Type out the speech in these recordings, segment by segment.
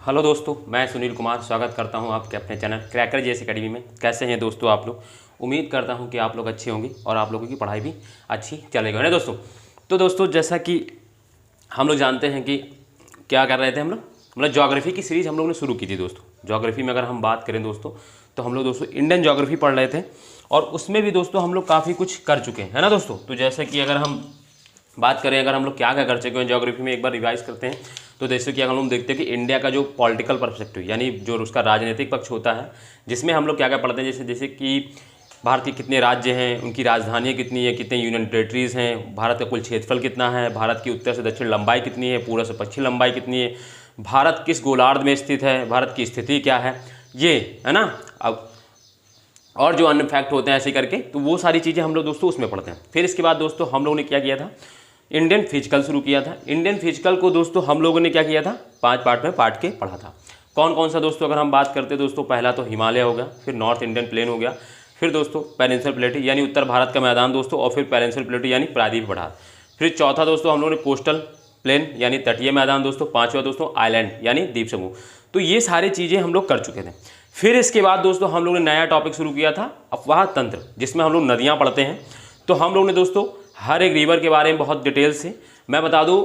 Hello दोस्तों, मैं सुनील कुमार स्वागत करता हूं आपके अपने चैनल क्रैकर जेएस एकेडमी में। कैसे हैं दोस्तों आप लोग? उम्मीद करता हूं कि आप लोग अच्छे होंगे और आप लोगों की पढ़ाई भी अच्छी चलेगी, है ना दोस्तों। तो दोस्तों, जैसा कि हम लोग जानते हैं कि क्या कर रहे थे हम लोग, मतलब ज्योग्राफी की सीरीज़ हम लोगों ने शुरू की थी दोस्तों। ज्योग्राफी में अगर हम बात करें दोस्तों, तो हम लोग दोस्तों इंडियन ज्योग्राफी पढ़ रहे थे और उसमें भी दोस्तों हम लोग काफ़ी कुछ कर चुके हैं, है ना दोस्तों। तो जैसे कि अगर हम बात करें, अगर हम लोग क्या क्या कर चुके हैं ज्योग्राफी में, एक बार रिवाइज करते हैं। तो जैसे कि अगर हम देखते हैं कि इंडिया का जो पॉलिटिकल पर्सपेक्टिव यानी जो उसका राजनीतिक पक्ष होता है, जिसमें हम लोग क्या क्या पढ़ते हैं, जैसे जैसे कि भारत के कितने राज्य हैं, उनकी राजधानियाँ कितनी है, कितने यूनियन टेरिटरीज़ हैं, भारत का कुल क्षेत्रफल कितना है, भारत की उत्तर से दक्षिण लंबाई कितनी है, पूर्व से पश्चिम लंबाई कितनी है, भारत किस गोलार्ध में स्थित है, भारत की स्थिति क्या है, ये है ना। अब और जो अन्य फैक्ट होते हैं ऐसे करके, तो वो सारी चीज़ें हम लोग दोस्तों उसमें पढ़ते हैं। फिर इसके बाद दोस्तों हम लोगों ने क्या किया था, इंडियन फिजिकल शुरू किया था। इंडियन फिजिकल को दोस्तों हम लोगों ने क्या किया था, 5 पार्ट में बांट के पढ़ा था। कौन कौन सा दोस्तों, अगर हम बात करते हैं दोस्तों, पहला तो हिमालय हो गया, फिर नॉर्थ इंडियन प्लेन हो गया, फिर दोस्तों पेनिनसुलर प्लेटू यानी उत्तर भारत का मैदान दोस्तों, और फिर पेनिनसुलर प्लेटू यानी प्रायद्वीप पठार। फिर चौथा दोस्तों हम लोगों ने कोस्टल प्लेन यानी तटीय मैदान दोस्तों। पांचवा दोस्तों आइलैंड यानी द्वीप समूह। तो ये सारी चीज़ें हम लोग कर चुके थे। फिर इसके बाद दोस्तों हम लोगों ने नया टॉपिक शुरू किया था अफवाह तंत्र, जिसमें हम लोग नदियाँ पढ़ते हैं। तो हम लोग ने दोस्तों हर एक रिवर के बारे में बहुत डिटेल से, मैं बता दूं,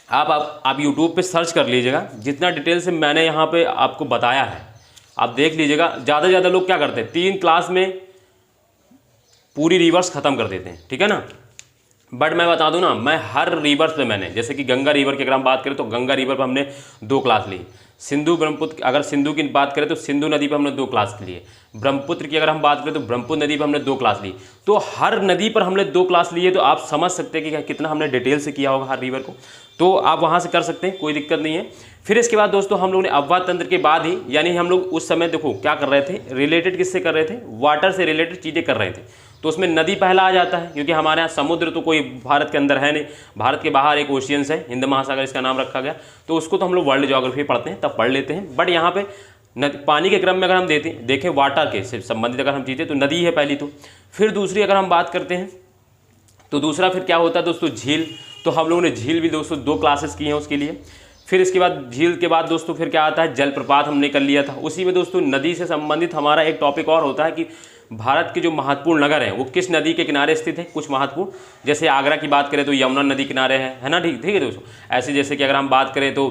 आप यूट्यूब पे सर्च कर लीजिएगा, जितना डिटेल से मैंने यहाँ पे आपको बताया है आप देख लीजिएगा। ज़्यादा से ज़्यादा लोग क्या करते हैं, 3 क्लास में पूरी रिवर्स ख़त्म कर देते हैं, ठीक है ना। बट मैं बता दूं ना, मैं हर रिवर्स पे मैंने, जैसे कि गंगा रिवर की अगर हम बात करें तो गंगा रिवर पर हमने 2 क्लास ली। सिंधु ब्रह्मपुत्र, अगर सिंधु की बात करें तो सिंधु नदी पर हमने 2 क्लास लिए। ब्रह्मपुत्र की अगर हम बात करें तो ब्रह्मपुत्र नदी पर हमने 2 क्लास ली। तो हर नदी पर हमने 2 क्लास लिए, तो आप समझ सकते हैं कि कितना हमने डिटेल से किया होगा हर रिवर को। तो आप वहाँ से कर सकते हैं, कोई दिक्कत नहीं है। फिर इसके बाद दोस्तों हम लोग ने अफवाह तंत्र के बाद ही, यानी हम लोग उस समय देखो क्या कर रहे थे, रिलेटेड किससे कर रहे थे, वाटर से रिलेटेड चीज़ें कर रहे थे। तो उसमें नदी पहला आ जाता है, क्योंकि हमारे यहाँ समुद्र तो कोई भारत के अंदर है नहीं, भारत के बाहर एक ओशियंस है, हिंद महासागर इसका नाम रखा गया। तो उसको तो हम लोग वर्ल्ड ज्योग्राफी पढ़ते हैं तब पढ़ लेते हैं। बट यहाँ पे पानी के क्रम में अगर हम देखें वाटर के से संबंधित अगर हम चीज़ें, तो नदी है पहली। तो फिर दूसरी अगर हम बात करते हैं, तो दूसरा फिर क्या होता है दोस्तों, झील। तो हम लोगों ने झील भी दोस्तों 2 क्लासेस की हैं उसके लिए। फिर इसके बाद झील के बाद दोस्तों फिर क्या आता है, जलप्रपात हमने कर लिया था। उसी में दोस्तों नदी से संबंधित हमारा एक टॉपिक और होता है कि भारत के जो महत्वपूर्ण नगर हैं वो किस नदी के किनारे स्थित है। कुछ महत्वपूर्ण, जैसे आगरा की बात करें तो यमुना नदी किनारे है ना, ठीक है दोस्तों। ऐसे जैसे कि अगर हम बात करें तो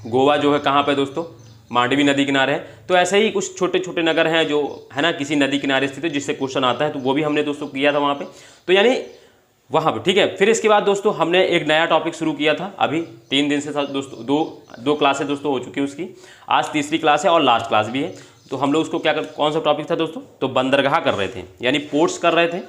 गोवा जो है कहाँ पे दोस्तों, मांडवी नदी किनारे है। तो ऐसे ही कुछ छोटे छोटे नगर हैं जो है ना किसी नदी किनारे स्थित है, जिससे क्वेश्चन आता है। तो वो भी हमने दोस्तों किया था वहाँ पे, तो यानी वहाँ पे, ठीक है। फिर इसके बाद दोस्तों हमने एक नया टॉपिक शुरू किया था, अभी 3 दिन से दोस्तों दो क्लासें दोस्तों हो चुकी है उसकी। आज तीसरी क्लास है और लास्ट क्लास भी है। तो हम लोग उसको क्या कौन सा टॉपिक था दोस्तों, तो बंदरगाह कर रहे थे, यानी पोर्ट्स कर रहे थे।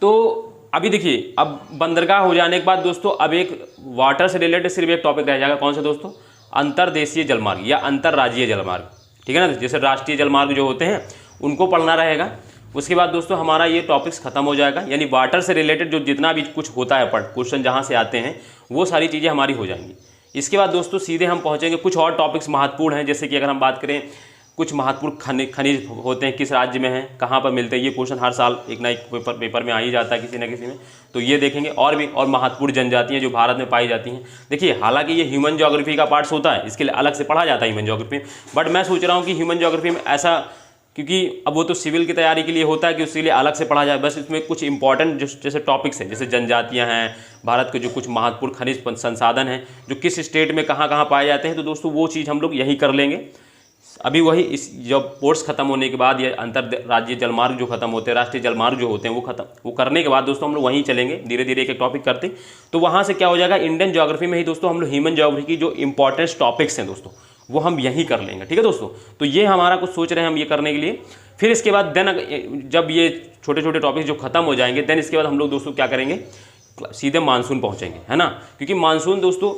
तो अभी देखिए, अब बंदरगाह हो जाने के बाद दोस्तों अब एक वाटर से रिलेटेड सिर्फ एक टॉपिक रह जाएगा, कौन सा दोस्तों, अंतर्देशीय जलमार्ग या अंतर्राज्यीय जलमार्ग, ठीक है ना। जैसे राष्ट्रीय जलमार्ग जो होते हैं उनको पढ़ना रहेगा। उसके बाद दोस्तों हमारा ये टॉपिक्स खत्म हो जाएगा, यानी वाटर से रिलेटेड जो जितना भी कुछ होता है क्वेश्चन जहाँ से आते हैं वो सारी चीज़ें हमारी हो जाएंगी। इसके बाद दोस्तों सीधे हम पहुँचेंगे, कुछ और टॉपिक्स महत्वपूर्ण हैं, जैसे कि अगर हम बात करें कुछ महत्वपूर्ण खनिज होते हैं, किस राज्य में हैं, कहाँ पर मिलते हैं, ये क्वेश्चन हर साल एक ना एक पेपर में आ ही जाता है किसी न किसी में। तो ये देखेंगे, और भी और महत्वपूर्ण जनजातियाँ जो भारत में पाई जाती हैं। देखिए, हालांकि ये ह्यूमन ज्योग्राफी का पार्ट्स होता है, इसके लिए अलग से पढ़ा जाता है ह्यूमन ज्योग्राफी में। बट मैं सोच रहा हूँ कि ह्यूमन ज्योग्राफी में ऐसा, क्योंकि अब वो तो सिविल की तैयारी के लिए होता है कि उसके लिए अलग से पढ़ा जाए, बस इसमें कुछ इंपॉर्टेंट जैसे टॉपिक्स हैं, जैसे जनजातियां हैं, भारत के जो कुछ महत्वपूर्ण खनिज संसाधन हैं जो किस स्टेट में कहाँ कहाँ पाए जाते हैं, तो दोस्तों वो चीज़ हम लोग यही कर लेंगे। अभी वही इस जब पोर्ट्स खत्म होने के बाद या अंतर्राज्यीय जलमार्ग जो खत्म होते हैं, राष्ट्रीय जलमार्ग जो होते हैं वो करने के बाद दोस्तों हम लोग वहीं चलेंगे, धीरे धीरे एक एक टॉपिक करते। तो वहाँ से क्या हो जाएगा, इंडियन ज्योग्राफी में ही दोस्तों हम लोग ह्यूमन ज्योग्राफी की जो इंपॉर्टेंट टॉपिक्स हैं दोस्तों वो हम यहीं कर लेंगे, ठीक है दोस्तों। तो ये हमारा कुछ सोच रहे हैं हम ये करने के लिए। फिर इसके बाद जब ये छोटे छोटे टॉपिक्स जो खत्म हो जाएंगे, देन इसके बाद हम लोग दोस्तों क्या करेंगे, सीधे मानसून पहुँचेंगे, है ना। क्योंकि मानसून दोस्तों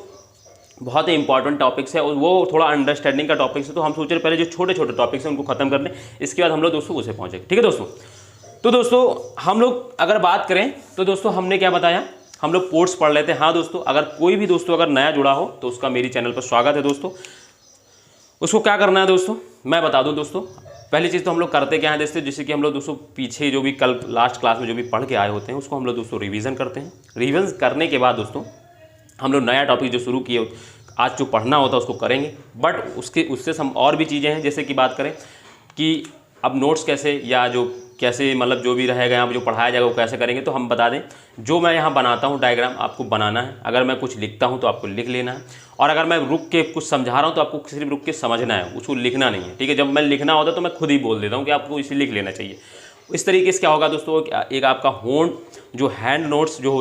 बहुत ही इंपॉर्टेंट टॉपिक्स है और वो थोड़ा अंडरस्टैंडिंग का टॉपिक्स है। तो हम सोच रहे पहले जो छोटे छोटे टॉपिक्स हैं उनको खत्म कर लें, इसके बाद हम लोग दोस्तों उसे पहुँचेंगे, ठीक है दोस्तों। तो दोस्तों हम लोग अगर बात करें तो दोस्तों हमने क्या बताया, हम लोग पोर्ट्स पढ़ लेते हैं। हाँ दोस्तों, अगर कोई भी दोस्तों अगर नया जुड़ा हो तो उसका मेरी चैनल पर स्वागत है दोस्तों। उसको क्या करना है दोस्तों, मैं बता दूं दोस्तों। पहली चीज़ तो हम लोग करते क्या है दोस्तों, जैसे कि हम लोग दोस्तों पीछे जो भी कल लास्ट क्लास में जो भी पढ़ के आए होते हैं उसको हम लोग दोस्तों रिवीजन करते हैं। रिवीजन करने के बाद दोस्तों हम लोग नया टॉपिक जो शुरू किए आज जो पढ़ना होता है उसको करेंगे, बट उससे हम और भी चीज़ें हैं, जैसे कि बात करें कि अब नोट्स कैसे या जो कैसे मतलब जो भी रहेगा यहाँ जो पढ़ाया जाएगा वो कैसे करेंगे। तो हम बता दें, जो मैं यहाँ बनाता हूँ डायग्राम आपको बनाना है, अगर मैं कुछ लिखता हूँ तो आपको लिख लेना है, और अगर मैं रुक के कुछ समझा रहा हूँ तो आपको सिर्फ रुक के समझना है, उसको लिखना नहीं है, ठीक है। जब मैं लिखना होता है तो मैं खुद ही बोल देता हूँ कि आपको इसे लिख लेना चाहिए। इस तरीके से क्या होगा दोस्तों, एक आपका जो हैंड नोट्स जो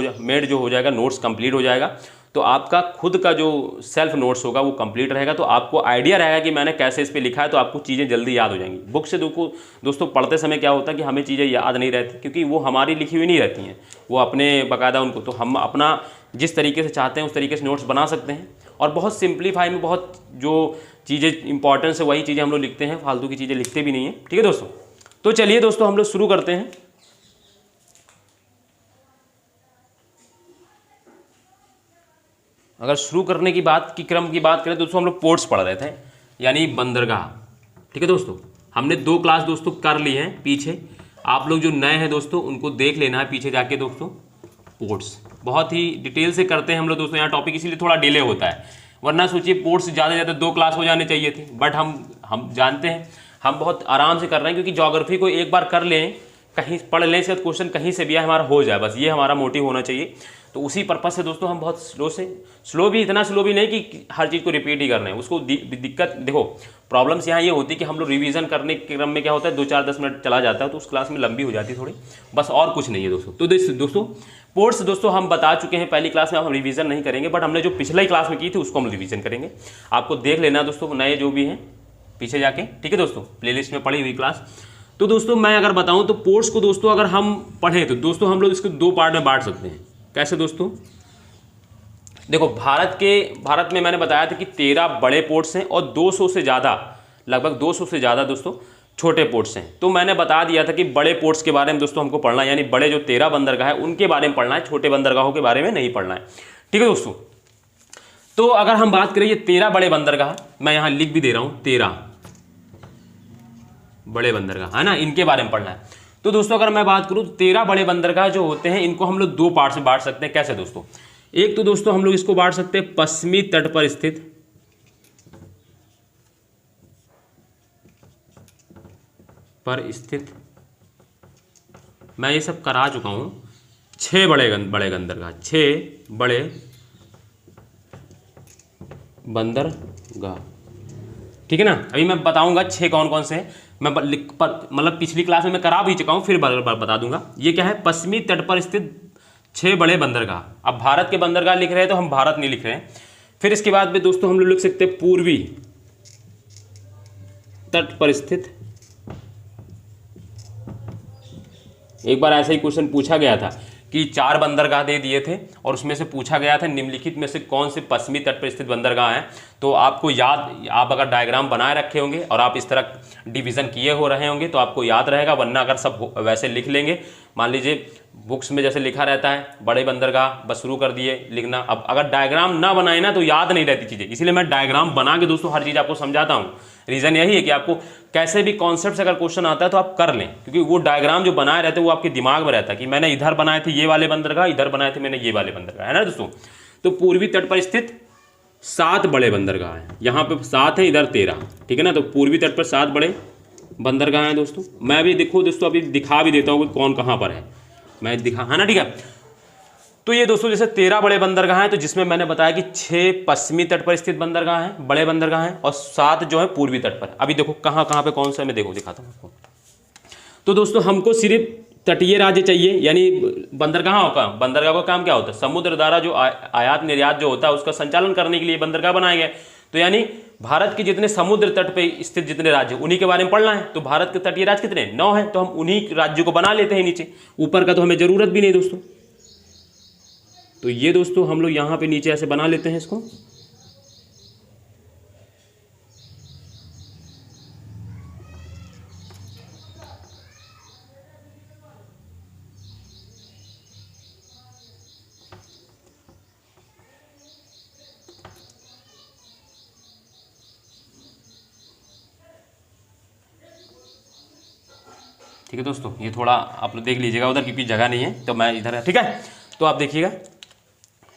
हो जाएगा, नोट्स कंप्लीट हो जाएगा, तो आपका खुद का जो सेल्फ नोट्स होगा वो कंप्लीट रहेगा। तो आपको आइडिया रहेगा कि मैंने कैसे इस पे लिखा है, तो आपको चीज़ें जल्दी याद हो जाएंगी। बुक से दोस्तों पढ़ते समय क्या होता है कि हमें चीज़ें याद नहीं रहती, क्योंकि वो हमारी लिखी हुई नहीं रहती हैं, वो अपने बाकायदा उनको, तो हम अपना जिस तरीके से चाहते हैं उस तरीके से नोट्स बना सकते हैं, और बहुत सिंप्लीफाई में बहुत जो चीज़ें इंपॉर्टेंस है वही चीज़ें हम लोग लिखते हैं, फालतू की चीज़ें लिखते भी नहीं हैं, ठीक है दोस्तों। तो चलिए दोस्तों हम लोग शुरू करते हैं। अगर शुरू करने की क्रम की बात करें तो दोस्तों हम लोग पोर्ट्स पढ़ रहे थे, यानी बंदरगाह, ठीक है दोस्तों। हमने 2 क्लास दोस्तों कर ली हैं पीछे, आप लोग जो नए हैं दोस्तों उनको देख लेना है पीछे जाके दोस्तों। पोर्ट्स बहुत ही डिटेल से करते हैं हम लोग दोस्तों यहाँ टॉपिक, इसीलिए थोड़ा डिले होता है, वरना सोचिए पोर्ट्स ज़्यादा से ज़्यादा 2 क्लास हो जाने चाहिए थी, बट हम जानते हैं हम बहुत आराम से कर रहे हैं, क्योंकि ज्योग्राफी को एक बार कर लें, कहीं पढ़ लें, से क्वेश्चन कहीं से भी आए हमारा हो जाए, बस ये हमारा मोटिव होना चाहिए। तो उसी पर्पज़ से दोस्तों हम बहुत स्लो भी, इतना स्लो भी नहीं कि हर चीज़ को रिपीट ही करना है। उसको दिक्कत देखो, प्रॉब्लम्स यहाँ ये होती है कि हम लोग रिवीजन करने के क्रम में क्या होता है 2-4-10 मिनट चला जाता है, तो उस क्लास में लंबी हो जाती है थोड़ी, बस और कुछ नहीं है दोस्तों। तो दोस्तों पोर्ट्स दोस्तों हम बता चुके हैं पहली क्लास में, हम रिवीजन नहीं करेंगे, बट हमने जो पिछली क्लास में की थी उसको हम रिवीजन करेंगे। आपको देख लेना दोस्तों, नए जो भी हैं पीछे जाके, ठीक है दोस्तों, प्लेलिस्ट में पढ़ी हुई क्लास। तो दोस्तों मैं अगर बताऊं तो पोर्ट्स को दोस्तों अगर हम पढ़ें तो दोस्तों हम लोग इसको 2 पार्ट में बांट सकते हैं। कैसे दोस्तों, देखो भारत में मैंने बताया था कि 13 बड़े पोर्ट्स हैं और 200 से ज़्यादा, लगभग 200 से ज़्यादा दोस्तों छोटे पोर्ट्स हैं। तो मैंने बता दिया था कि बड़े पोर्ट्स के बारे में दोस्तों हमको पढ़ना है, यानी बड़े जो 13 बंदरगाह है उनके बारे में पढ़ना है, छोटे बंदरगाहों के बारे में नहीं पढ़ना है, ठीक है दोस्तों। तो अगर हम बात करें ये 13 बड़े बंदरगाह, मैं यहाँ लिख भी दे रहा हूँ 13 बड़े बंदरगाह है ना, इनके बारे में पढ़ना है। तो दोस्तों अगर मैं बात करूँ तो 13 बड़े बंदरगाह जो होते हैं इनको हम लोग 2 पार्ट में बांट सकते हैं। कैसे दोस्तों, एक तो दोस्तों हम लोग इसको बांट सकते हैं पश्चिमी तट पर स्थित, मैं ये सब करा चुका हूं, 6 बड़े बंदरगाह, 6 बड़े बंदरगाह, ठीक है ना। अभी मैं बताऊंगा 6 कौन कौन से हैं, मैं मतलब पिछली क्लास में मैं करा भी चुका हूं, फिर बता दूंगा। ये क्या है, पश्चिमी तट पर स्थित 6 बड़े बंदरगाह। अब भारत के बंदरगाह लिख रहे हैं तो हम भारत नहीं लिख रहे हैं। फिर इसके बाद में दोस्तों हम लोग लिख सकते हैं पूर्वी तट पर स्थित, एक बार ऐसा ही क्वेश्चन पूछा गया था कि 4 बंदरगाह दे दिए थे और उसमें से पूछा गया था निम्नलिखित में से कौन से पश्चिमी तट पर स्थित बंदरगाह हैं। तो आपको याद, आप अगर डायग्राम बनाए रखे होंगे और आप इस तरह डिवीज़न किए हो रहे होंगे तो आपको याद रहेगा, वरना अगर सब वैसे लिख लेंगे, मान लीजिए बुक्स में जैसे लिखा रहता है बड़े बंदरगाह, बस शुरू कर दिए लिखना। अब अगर डायग्राम ना बनाए ना तो याद नहीं रहती चीज़ें, इसीलिए मैं डायग्राम बना के दोस्तों हर चीज़ आपको समझाता हूँ। रीज़न यही है कि आपको कैसे भी कॉन्सेप्ट से अगर क्वेश्चन आता है तो आप कर लें, क्योंकि वो डायग्राम जो बनाए रहते हैं वो आपके दिमाग में रहता है कि मैंने इधर बनाए थे ये वाले बंदरगाह, इधर बनाए थे मैंने ये वाले बंदरगाह, है ना दोस्तों। तो पूर्वी तट पर स्थित 7 बड़े बंदरगाह हैं, यहाँ पे 7 है, इधर 13, ठीक है ना। तो पूर्वी तट पर 7 बड़े बंदरगाह हैं दोस्तों। मैं भी देखो दोस्तों अभी दिखा भी देता हूँ कि कौन कहाँ पर है, मैं दिखा, है ना, ठीक है। तो ये दोस्तों जैसे 13 बड़े बंदरगाह हैं, तो जिसमें मैंने बताया कि 6 पश्चिमी तट पर स्थित बंदरगाह हैं, बड़े बंदरगाह हैं, और 7 जो है पूर्वी तट पर। अभी देखो कहाँ कहाँ पे कौन सा, मैं देखो दिखाता हूँ आपको। तो दोस्तों हमको सिर्फ तटीय राज्य चाहिए, यानी बंदरगाहों का काम क्या होता है, समुद्र द्वारा जो आयात निर्यात जो होता है उसका संचालन करने के लिए बंदरगाह बनाए गए। तो यानी भारत के जितने समुद्र तट पे स्थित जितने राज्य उन्हीं के बारे में पढ़ना है। तो भारत के तटीय राज्य कितने, 9 है, तो हम उन्हीं राज्यों को बना लेते हैं नीचे, ऊपर का तो हमें जरूरत भी नहीं दोस्तों। तो ये दोस्तों हम लोग यहाँ पे नीचे ऐसे बना लेते हैं इसको। ठीक है दोस्तों, ये थोड़ा आप लोग देख लीजिएगा उधर, क्योंकि जगह नहीं है तो मैं इधर है, ठीक है। तो आप देखिएगा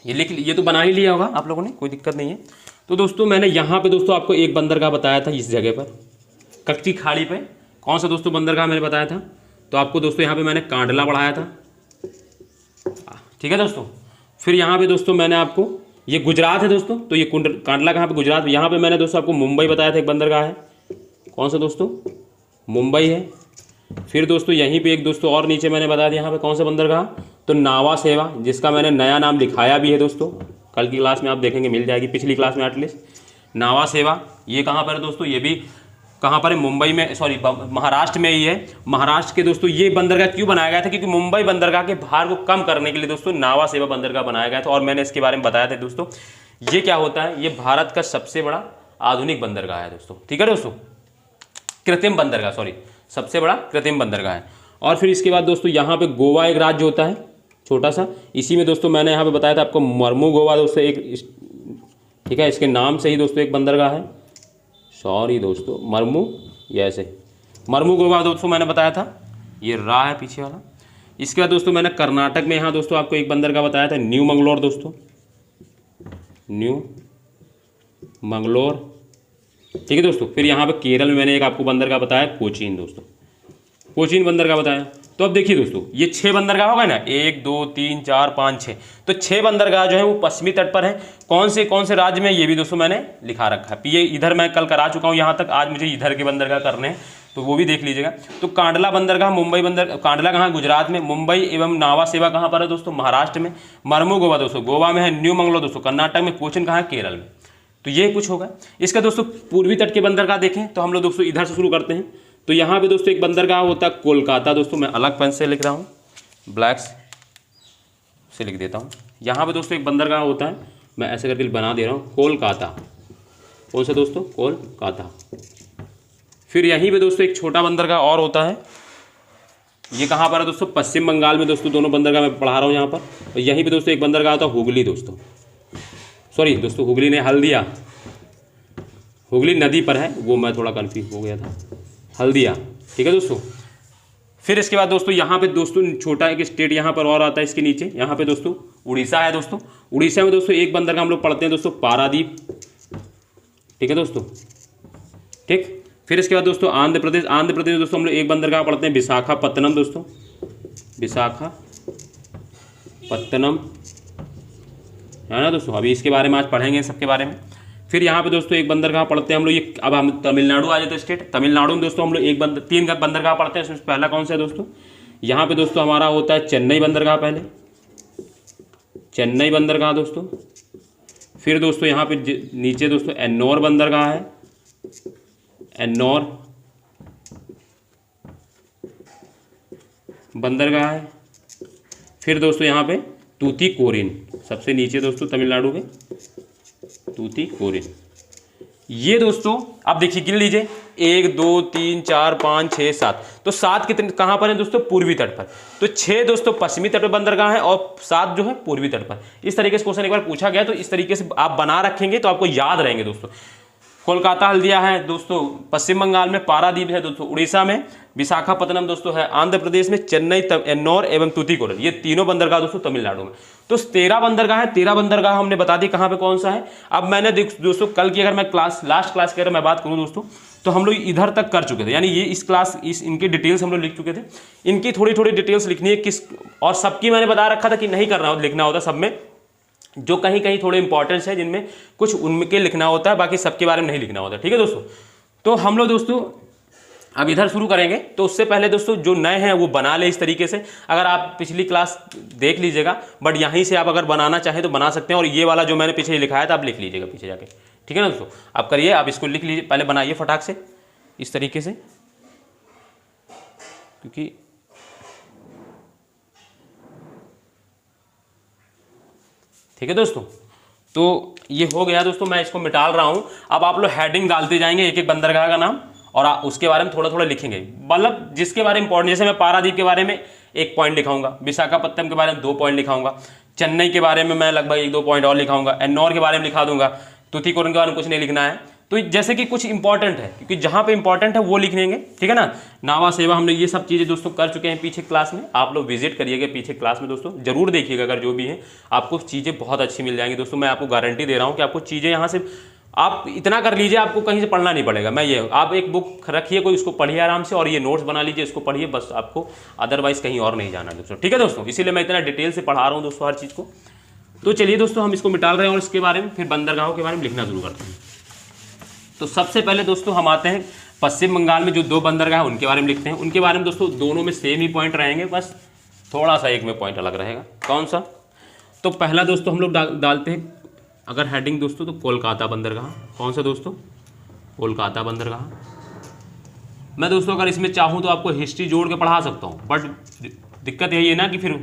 ये लिख, ये तो बना ही लिया होगा आप लोगों ने, कोई दिक्कत नहीं है। तो दोस्तों मैंने यहाँ पे दोस्तों आपको एक बंदरगाह बताया था इस जगह पर, कच्ची खाड़ी पे। कौन सा दोस्तों बंदरगाह मैंने बताया था? तो आपको दोस्तों यहाँ पे मैंने कांडला पढ़ाया था, ठीक है दोस्तों। फिर यहाँ पे दोस्तों मैंने आपको, ये गुजरात है दोस्तों, तो ये कांडला कहाँ पे? गुजरात। यहाँ पे मैंने दोस्तों आपको मुंबई बताया था, एक बंदरगाह है। कौन सा दोस्तों? मुंबई है। फिर दोस्तों यहीं पे एक दोस्तों और नीचे मैंने बता दिया यहाँ पे कौन सा बंदरगाह, तो नावा सेवा, जिसका मैंने नया नाम लिखाया भी है दोस्तों, कल की क्लास में आप देखेंगे, मिल जाएगी पिछली क्लास में एटलीस्ट। नावा सेवा ये कहाँ पर है दोस्तों? ये भी कहाँ पर है? मुंबई में, सॉरी महाराष्ट्र में ही है। महाराष्ट्र के दोस्तों ये बंदरगाह क्यों बनाया गया था? क्योंकि मुंबई बंदरगाह के भार को कम करने के लिए दोस्तों नावा सेवा बंदरगाह बनाया गया था, और मैंने इसके बारे में बताया था दोस्तों। ये क्या होता है? ये भारत का सबसे बड़ा आधुनिक बंदरगाह है दोस्तों, ठीक है दोस्तों, कृत्रिम बंदरगाह, सॉरी सबसे बड़ा कृत्रिम बंदरगाह है। और फिर इसके बाद दोस्तों यहाँ पे गोवा एक राज्य होता है छोटा सा, इसी में दोस्तों मैंने यहाँ पे बताया था आपको मरमू गोवा दोस्तों एक, ठीक है, इसके नाम से ही दोस्तों एक बंदरगाह है, सॉरी दोस्तों मरमू, ये ऐसे मरमू गोवा दोस्तों मैंने बताया था, ये रहा है पीछे वाला। इसके बाद दोस्तों मैंने कर्नाटक में यहाँ दोस्तों आपको एक बंदरगाह बताया था, न्यू मंगलोर दोस्तों, न्यू मंगलोर, ठीक है दोस्तों। फिर यहाँ पे केरल में मैंने एक आपको बंदरगाह बताया, कोचीन दोस्तों, कोचीन बंदरगाह बताया। तो अब देखिए दोस्तों ये 6 बंदरगाह हो गए ना, 1 2 3 4 5 6, तो 6 बंदरगाह जो है वो पश्चिमी तट पर है। कौन से राज्य में, ये भी दोस्तों मैंने लिखा रखा है। ये इधर मैं कल करा चुका हूँ यहाँ तक, आज मुझे इधर के बंदरगाह करने हैं, तो वो भी देख लीजिएगा। तो कांडला बंदरगाह मुंबई कांडला कहाँ? गुजरात में। मुंबई एवं नावा सेवा कहाँ पर है दोस्तों? महाराष्ट्र में। मरमू गोवा दोस्तों गोवा में है। न्यू मंगलोर दोस्तों कर्नाटक में। कोचीन कहाँ है? केरल में। तो ये कुछ होगा। इसका दोस्तों पूर्वी तट के बंदरगाह देखें तो हम लोग दोस्तों इधर से शुरू करते हैं। तो यहाँ पे दोस्तों एक बंदरगाह होता है कोलकाता दोस्तों, मैं अलग पेन से लिख रहा हूँ, ब्लैक से लिख देता हूँ। यहाँ पे दोस्तों एक बंदरगाह होता है, मैं ऐसे करके बना दे रहा हूँ, कोलकाता। कौन सा दोस्तों? कोलकाता। फिर यहीं पे दोस्तों एक छोटा बंदरगाह और होता है, ये कहाँ पर है दोस्तों? पश्चिम बंगाल में दोस्तों, दोनों बंदरगाह मैं पढ़ा रहा हूँ यहाँ पर। और यहीं पे दोस्तों एक बंदरगाह होता है हुगली दोस्तों, सॉरी दोस्तों हुगली ने हल्दिया, हुगली नदी पर है, वो मैं थोड़ा कन्फ्यूज हो गया था, हल्दिया, ठीक है दोस्तों। फिर इसके बाद दोस्तों यहाँ पे दोस्तों छोटा एक स्टेट यहाँ पर और आता है इसके नीचे, यहाँ पे दोस्तों उड़ीसा है दोस्तों। उड़ीसा में दोस्तों एक बंदरगाह हम लोग पढ़ते हैं दोस्तों, पारादीप, ठीक है दोस्तों, ठीक। फिर इसके बाद दोस्तों आंध्र प्रदेश दोस्तों हम लोग एक बंदरगाह पढ़ते हैं, विशाखापत्तनम दोस्तों, विशाखापत्तनम है ना दोस्तों। अभी इसके बारे में आज पढ़ेंगे सबके बारे में। फिर यहाँ पे दोस्तों एक बंदरगाह पढ़ते हैं हम लोग, ये अब हम तमिलनाडु आ जाते हैं स्टेट। तमिलनाडु में दोस्तों हम लोग 3 बंदरगाह पढ़ते हैं। इसमें पहला कौन सा है दोस्तों? यहाँ पे दोस्तों हमारा होता है चेन्नई बंदरगाह, पहले चेन्नई बंदरगाह दोस्तों। फिर दोस्तों यहाँ पे नीचे दोस्तों एन्नौर बंदरगाह है, एन्नौर बंदरगाह है। फिर दोस्तों यहाँ पे तूतीकोरिन, सबसे नीचे दोस्तों तमिलनाडु के तूतीकोरिन। ये दोस्तों आप देखिए गिन लीजिए, 1 2 3 4 5 6 7, तो 7 कितने कहाँ पर है दोस्तों? पूर्वी तट पर। तो 6 दोस्तों पश्चिमी तट पर बंदरगाह है और 7 जो है पूर्वी तट पर। इस तरीके से क्वेश्चन एक बार पूछा गया, तो इस तरीके से आप बना रखेंगे तो आपको याद रहेंगे दोस्तों। कोलकाता हल्दिया है दोस्तों पश्चिम बंगाल में, पारादीप है दोस्तों उड़ीसा में, विशाखापत्तनम दोस्तों है आंध्र प्रदेश में, चेन्नई, एन्नौर एवं तूतीकोरिन, ये तीनों बंदरगाह दोस्तों तमिलनाडु में। तो 13 बंदरगाह है, 13 बंदरगाह हमने बता दी कहाँ पे कौन सा है। अब मैंने दोस्तों कल की अगर मैं लास्ट क्लास की अगर मैं बात करूँ दोस्तों, तो हम लोग इधर तक कर चुके थे, यानी ये इनकी डिटेल्स हम लोग लिख चुके थे। इनकी थोड़ी डिटेल्स लिखनी है किस, और सबकी मैंने बता रखा था कि नहीं करना लिखना होता सब में, जो कहीं कहीं थोड़े इंपॉर्टेंस है जिनमें कुछ उनके लिखना होता है, बाकी सबके बारे में नहीं लिखना होता, ठीक है दोस्तों। तो हम लोग दोस्तों अब इधर शुरू करेंगे, तो उससे पहले दोस्तों जो नए हैं वो बना ले इस तरीके से। अगर आप पिछली क्लास देख लीजिएगा, बट यहीं से आप अगर बनाना चाहें तो बना सकते हैं, और ये वाला जो मैंने पीछे लिखाया था आप लिख लीजिएगा पीछे जाके, ठीक है ना दोस्तों। आप करिए, आप इसको लिख लीजिए, पहले बनाइए फटाक से इस तरीके से, क्योंकि ठीक है दोस्तों। तो ये हो गया दोस्तों, मैं इसको मिटाल रहा हूं। अब आप लोग हेडिंग डालते जाएंगे एक एक बंदरगाह का नाम, और उसके बारे में थोड़ा लिखेंगे, मतलब जिसके बारे में इंपॉर्टेंट, जैसे मैं पारादीप के बारे में 1 पॉइंट लिखाऊंगा, विशाखापत्तनम के बारे में 2 पॉइंट लिखाऊंगा, चेन्नई के बारे में मैं लगभग 1-2 पॉइंट और लिखाऊंगा, एन्नौर के बारे में लिखा दूंगा, तूतीकोरिन के बारे में कुछ नहीं लिखना है। तो जैसे कि कुछ इंपॉर्टेंट है, क्योंकि जहां पे इंपॉर्टेंट है वो लिख लेंगे, ठीक है ना। नावा सेवा हमने ये सब चीज़ें दोस्तों कर चुके हैं पीछे क्लास में, आप लोग विजिट करिएगा पीछे क्लास में दोस्तों, जरूर देखिएगा, अगर जो भी है आपको चीज़ें बहुत अच्छी मिल जाएंगी दोस्तों। मैं आपको गारंटी दे रहा हूँ कि आपको चीज़ें यहाँ से आप इतना कर लीजिए, आपको कहीं से पढ़ना नहीं पड़ेगा। मैं ये, आप एक बुक रखिए कोई, उसको पढ़िए आराम से, और ये नोट्स बना लीजिए, इसको पढ़िए, बस आपको अदरवाइज कहीं और नहीं जाना दोस्तों। ठीक है दोस्तों, इसीलिए मैं इतना डिटेल से पढ़ा रहा हूँ दोस्तों हर चीज़ को। तो चलिए दोस्तों, हम इसको मिटा रहे हैं और इसके बारे में फिर बंदरगाहों के बारे में लिखना शुरू करते हैं। तो सबसे पहले दोस्तों हम आते हैं पश्चिम बंगाल में जो 2 बंदरगाह हैं उनके बारे में लिखते हैं। उनके बारे में दोस्तों दोनों में सेम ही पॉइंट रहेंगे, बस थोड़ा सा एक में पॉइंट अलग रहेगा। कौन सा? तो पहला दोस्तों हम लोग डालते हैं अगर हेडिंग दोस्तों, तो कोलकाता बंदरगाह। कौन सा दोस्तों? कोलकाता बंदरगाह। मैं दोस्तों अगर इसमें चाहूँ तो आपको हिस्ट्री जोड़ के पढ़ा सकता हूँ, बट दिक्कत यही है ना कि फिर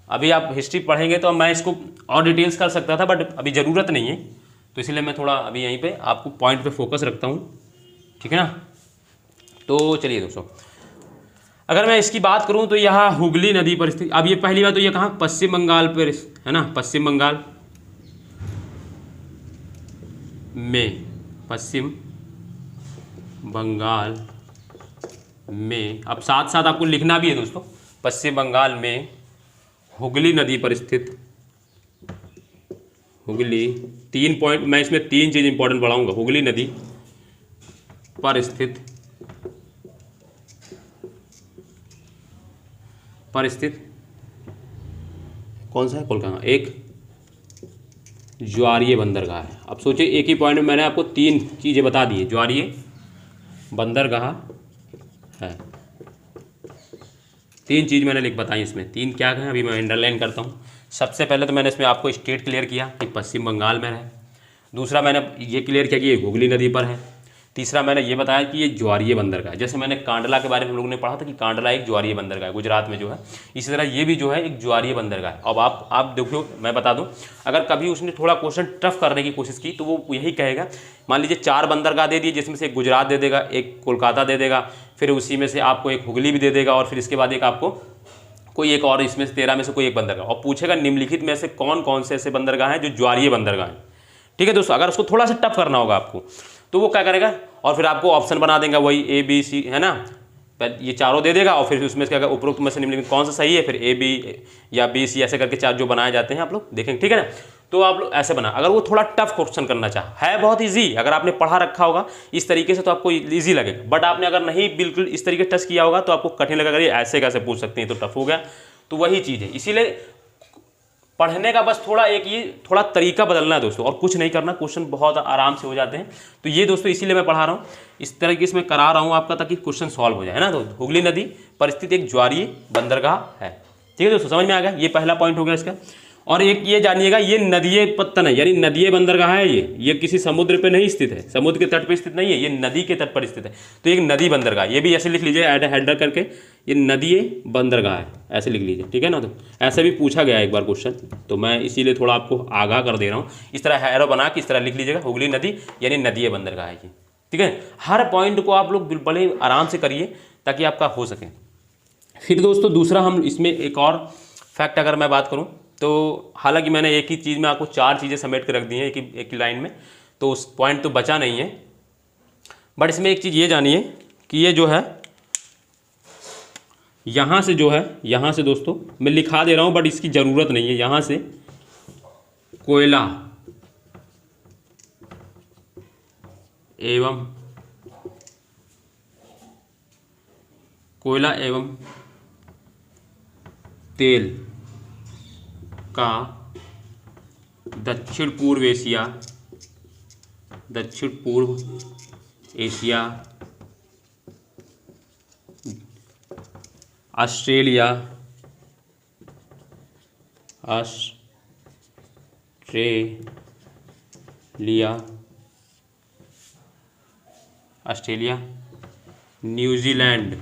अभी आप हिस्ट्री पढ़ेंगे तो मैं इसको और डिटेल्स कर सकता था, बट अभी ज़रूरत नहीं है, तो इसलिए मैं थोड़ा अभी यहीं पे आपको पॉइंट पे फोकस रखता हूँ। ठीक है ना? तो चलिए दोस्तों, अगर मैं इसकी बात करूँ तो यहाँ हुगली नदी पर स्थित, अब ये पहली बात तो ये कहाँ? पश्चिम बंगाल पर है ना, पश्चिम बंगाल में, पश्चिम बंगाल में। अब साथ साथ आपको लिखना भी है दोस्तों, पश्चिम बंगाल में हुगली नदी पर स्थित, हुगली, 3 पॉइंट मैं इसमें 3 चीज़ इंपॉर्टेंट बढ़ाऊंगा। हुगली नदी पर स्थित, कौन सा है? कोलकाता। एक ज्वारीय बंदरगाह है। अब सोचिए, एक ही पॉइंट में मैंने आपको 3 चीज़ें बता दी है। ज्वारीय बंदरगाह है, 3 चीज़ मैंने बताई इसमें। 3 क्या हैं अभी मैं अंडरलाइन करता हूँ। सबसे पहले तो मैंने इसमें आपको स्टेट क्लियर किया कि पश्चिम बंगाल में है। दूसरा मैंने ये क्लियर किया कि ये हुगली नदी पर है। तीसरा मैंने ये बताया कि ये ज्वारीय बंदरगाह है। जैसे मैंने कांडला के बारे में हम लोगों ने पढ़ा था कि कांडला एक ज्वारीय बंदरगाह है गुजरात में जो है, इसी तरह ये भी जो है एक ज्वारीय बंदरगाह है। अब आप देखो, मैं बता दूं, अगर कभी उसने थोड़ा क्वेश्चन टफ करने की कोशिश की तो वो यही कहेगा, मान लीजिए 4 बंदरगाह दे दिए, जिसमें से एक गुजरात दे देगा, एक कोलकाता दे देगा, फिर उसी में से आपको एक हुगली भी दे देगा, और फिर इसके बाद एक आपको कोई एक और, इसमें से 13 में से कोई एक बंदरगाह, और पूछेगा निम्नलिखित में से कौन कौन से ऐसे बंदरगाह हैं जो ज्वारीय बंदरगाह हैं। ठीक है दोस्तों, अगर उसको थोड़ा सा टफ करना होगा आपको तो वो क्या करेगा, और फिर आपको ऑप्शन बना देगा, वही A B C है ना, ये चारों दे देगा, और फिर उसमें से क्या उपरोक्त में से निम्नलिखित कौन सा सही है, फिर A B या B C ऐसे करके 4 जो बनाए जाते हैं आप लोग देखेंगे। ठीक है ना? तो आप लोग ऐसे बना। अगर वो थोड़ा टफ क्वेश्चन करना चाहे, है बहुत ईजी, अगर आपने पढ़ा रखा होगा इस तरीके से तो आपको ईजी लगेगा, बट आपने अगर नहीं बिल्कुल इस तरीके टच किया होगा तो आपको कठिन लगेगा, ये ऐसे कैसे पूछ सकते हैं, तो टफ हो गया। तो वही चीज़ है, इसीलिए पढ़ने का बस थोड़ा ये थोड़ा तरीका बदलना है दोस्तों, और कुछ नहीं करना, क्वेश्चन बहुत आराम से हो जाते हैं। तो ये दोस्तों इसीलिए मैं पढ़ा रहा हूँ, इस तरीके से मैं करा रहा हूँ आपका, ताकि क्वेश्चन सॉल्व हो जाए, है ना। तो हुगली नदी पर स्थित एक ज्वारीय बंदरगाह है। ठीक है दोस्तों, समझ में आ गया? ये पहला पॉइंट हो गया इसका। और एक ये जानिएगा, ये नदीय पत्तन है, यानी नदीय बंदरगाह है। ये किसी समुद्र पे नहीं स्थित है, समुद्र के तट पे स्थित नहीं है, ये नदी के तट पर स्थित है। तो एक नदी बंदरगाह, ये भी ऐसे लिख लीजिए हेडर करके, ये नदीय बंदरगाह है, ऐसे लिख लीजिए। ठीक है ना? तो ऐसे भी पूछा गया एक बार क्वेश्चन, तो मैं इसीलिए थोड़ा आपको आगाह कर दे रहा हूँ। इस तरह हैरो बना के इस तरह लिख लीजिएगा, हुगली नदी यानी नदीय बंदरगाह है ये। ठीक है, हर पॉइंट को आप लोग बड़े आराम से करिए ताकि आपका हो सके। फिर दोस्तों दूसरा, हम इसमें एक और फैक्ट अगर मैं बात करूं तो, हालांकि मैंने एक ही चीज़ में आपको 4 चीज़ें समेट के रख दी हैं एक ही लाइन में, तो उस पॉइंट तो बचा नहीं है, बट इसमें एक चीज़ ये जानिए कि ये जो है यहाँ से जो है, यहाँ से दोस्तों मैं लिखा दे रहा हूँ बट इसकी ज़रूरत नहीं है, यहाँ से कोयला एवं तेल का दक्षिण पूर्व एशिया, ऑस्ट्रेलिया न्यूजीलैंड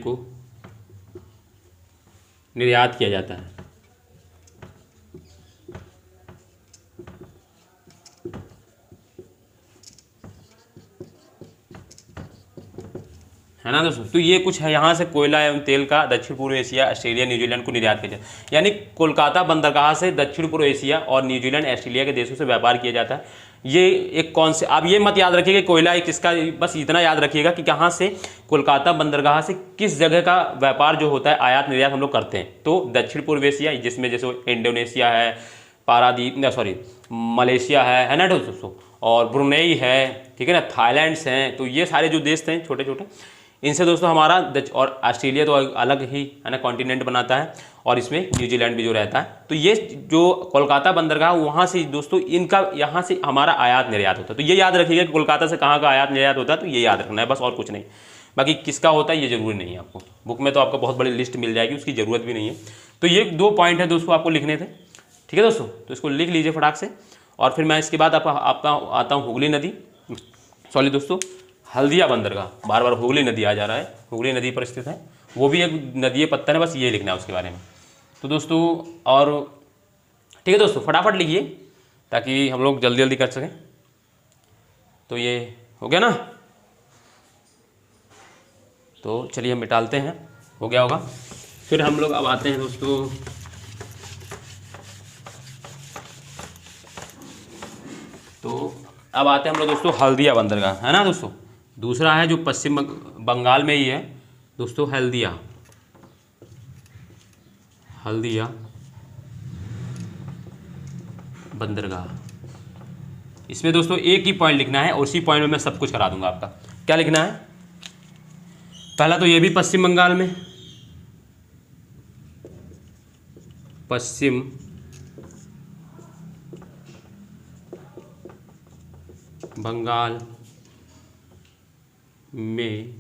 को निर्यात किया जाता है ना दोस्तों। तो ये कुछ है, यहाँ से कोयला एवं तेल का दक्षिण पूर्व एशिया, ऑस्ट्रेलिया, न्यूजीलैंड को निर्यात किया जाता है। यानी कोलकाता बंदरगाह से दक्षिण पूर्व एशिया और न्यूजीलैंड, ऑस्ट्रेलिया के देशों से व्यापार किया जाता है। ये एक कौन से, आप ये मत याद रखिएगा कोयला एक किसका, बस इतना याद रखिएगा कि कहाँ से, कोलकाता बंदरगाह से किस जगह का व्यापार जो होता है, आयात निर्यात हम लोग करते हैं। तो दक्षिण पूर्व एशिया, जिसमें जैसे इंडोनेशिया है, पारादीप, सॉरी मलेशिया है ना दोस्तों, और ब्रुनेई है, ठीक है ना, थाईलैंड्स हैं। तो ये सारे जो देश थे छोटे छोटे, इनसे दोस्तों हमारा और ऑस्ट्रेलिया तो अलग ही है ना कॉन्टिनेंट बनाता है, और इसमें न्यूजीलैंड भी जो रहता है। तो ये जो कोलकाता बंदरगाह वहाँ से दोस्तों इनका यहाँ से हमारा आयात निर्यात होता है। तो ये याद रखिएगा कि कोलकाता से कहाँ का आयात निर्यात होता है, तो ये याद रखना है बस, और कुछ नहीं। बाकी किसका होता है ये जरूरी नहीं है, आपको बुक में तो आपको बहुत बड़ी लिस्ट मिल जाएगी, उसकी ज़रूरत भी नहीं है। तो ये 2 पॉइंट है दोस्तों आपको लिखने थे, ठीक है दोस्तों। तो इसको लिख लीजिए फटाक से। और फिर मैं इसके बाद आपका आता हूँ हुगली नदी, सॉरी दोस्तों हल्दिया बंदरगाह, बार बार हुगली नदी आ जा रहा है, हुगली नदी पर स्थित है, वो भी एक नदी पत्थर है, बस ये लिखना है उसके बारे में। तो दोस्तों और ठीक है दोस्तों, फटाफट लिखिए ताकि हम लोग जल्दी जल्दी कर सकें। तो ये हो गया ना, तो चलिए हम मिटालते हैं, हो गया होगा। फिर हम लोग अब आते हैं दोस्तों अब आते हैं हम लोग दोस्तों हल्दिया बंदरगाह, है ना दोस्तों। दूसरा है जो पश्चिम बंगाल में ही है दोस्तों, हल्दिया बंदरगाह। इसमें दोस्तों एक ही पॉइंट लिखना है, और उसी पॉइंट में मैं सब कुछ करा दूंगा आपका। क्या लिखना है, पहला तो ये भी पश्चिम बंगाल में, पश्चिम बंगाल में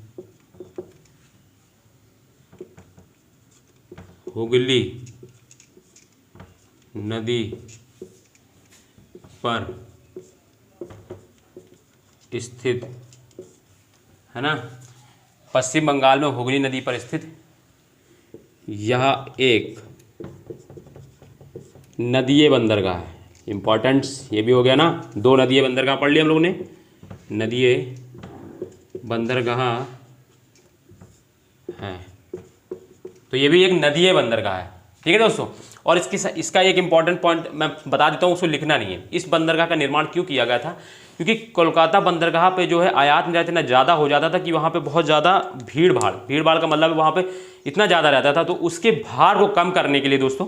हुगली नदी पर स्थित, है ना, पश्चिम बंगाल में हुगली नदी पर स्थित यह एक नदीय बंदरगाह है। इम्पॉर्टेंट्स ये भी हो गया ना, 2 नदीय बंदरगाह पढ़ लिया हम लोगों ने, नदीय बंदरगाह है, तो ये भी एक नदीय बंदरगाह है, ठीक है दोस्तों। और इसका एक इम्पॉर्टेंट पॉइंट मैं बता देता हूँ, उसको लिखना नहीं है। इस बंदरगाह का निर्माण क्यों किया गया था, क्योंकि कोलकाता बंदरगाह पे जो है आयात निर्यात इतना ज़्यादा हो जाता था कि वहाँ पे बहुत ज़्यादा भीड़ भाड़ का मतलब वहाँ पे इतना ज़्यादा रहता था। तो उसके भार को कम करने के लिए दोस्तों,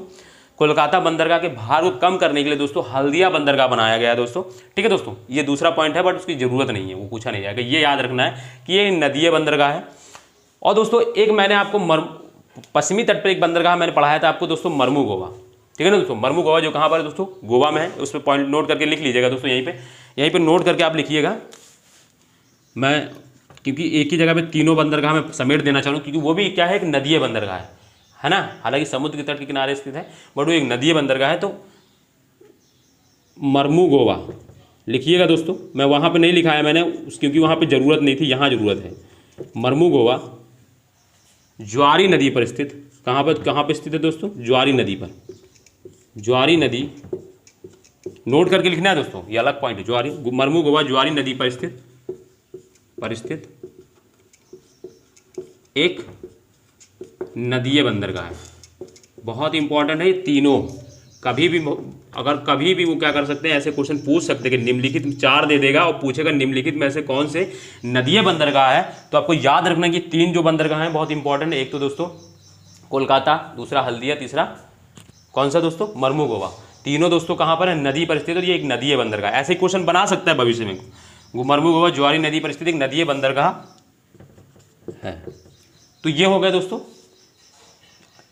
कोलकाता बंदरगाह के भार को कम करने के लिए दोस्तों हल्दिया बंदरगाह बनाया गया है दोस्तों, ठीक है दोस्तों। ये दूसरा पॉइंट है, बट उसकी ज़रूरत नहीं है, वो पूछा नहीं जाएगा। ये याद रखना है कि ये नदीय बंदरगाह है। और दोस्तों एक मैंने आपको पश्चिमी तट पर एक बंदरगाह मैंने पढ़ाया था आपको दोस्तों, मरमू गोवा, ठीक है ना दोस्तों। मरमू गोवा जो कहाँ पर है दोस्तों, गोवा में है। उस पर पॉइंट नोट करके लिख लीजिएगा दोस्तों, यहीं पे नोट करके आप लिखिएगा। मैं क्योंकि एक ही जगह पे तीनों बंदरगाह में समेट देना चाहूँ, क्योंकि वो भी क्या है, एक नदीय बंदरगाह है ना। हालांकि समुद्र के तट के किनारे स्थित है, बट वो एक नदीय बंदरगाह है। तो मरमू गोवा लिखिएगा दोस्तों। मैं वहाँ पे नहीं लिखाया मैंने क्योंकि वहाँ पे ज़रूरत नहीं थी, यहाँ ज़रूरत है। मरमू गोवा ज्वारी नदी पर स्थित, कहाँ पे स्थित है दोस्तों, ज्वारी नदी पर। ज्वारी नदी नोट करके लिखना है दोस्तों, ये अलग पॉइंट है। मरमू गोवा ज्वारी नदी पर स्थित एक नदीय बंदरगाह है। बहुत इंपॉर्टेंट है ये तीनों। कभी भी वो क्या कर सकते हैं, ऐसे क्वेश्चन पूछ सकते हैं कि निम्नलिखित 4 दे देगा और पूछेगा निम्नलिखित में से कौन से नदीय बंदरगाह है। तो आपको याद रखना कि 3 जो बंदरगाह हैं बहुत इंपॉर्टेंट है। एक तो दोस्तों कोलकाता, दूसरा हल्दिया, तीसरा कौन सा दोस्तों, मरमू गोवा। तीनों दोस्तों कहाँ पर है, नदी पर स्थित। और ये एक नदीय बंदरगाह, ऐसे क्वेश्चन बना सकता है भविष्य में। मरमू गोवा ज्वारी नदी पर स्थित एक नदीय बंदरगाह है। तो ये हो गया दोस्तों।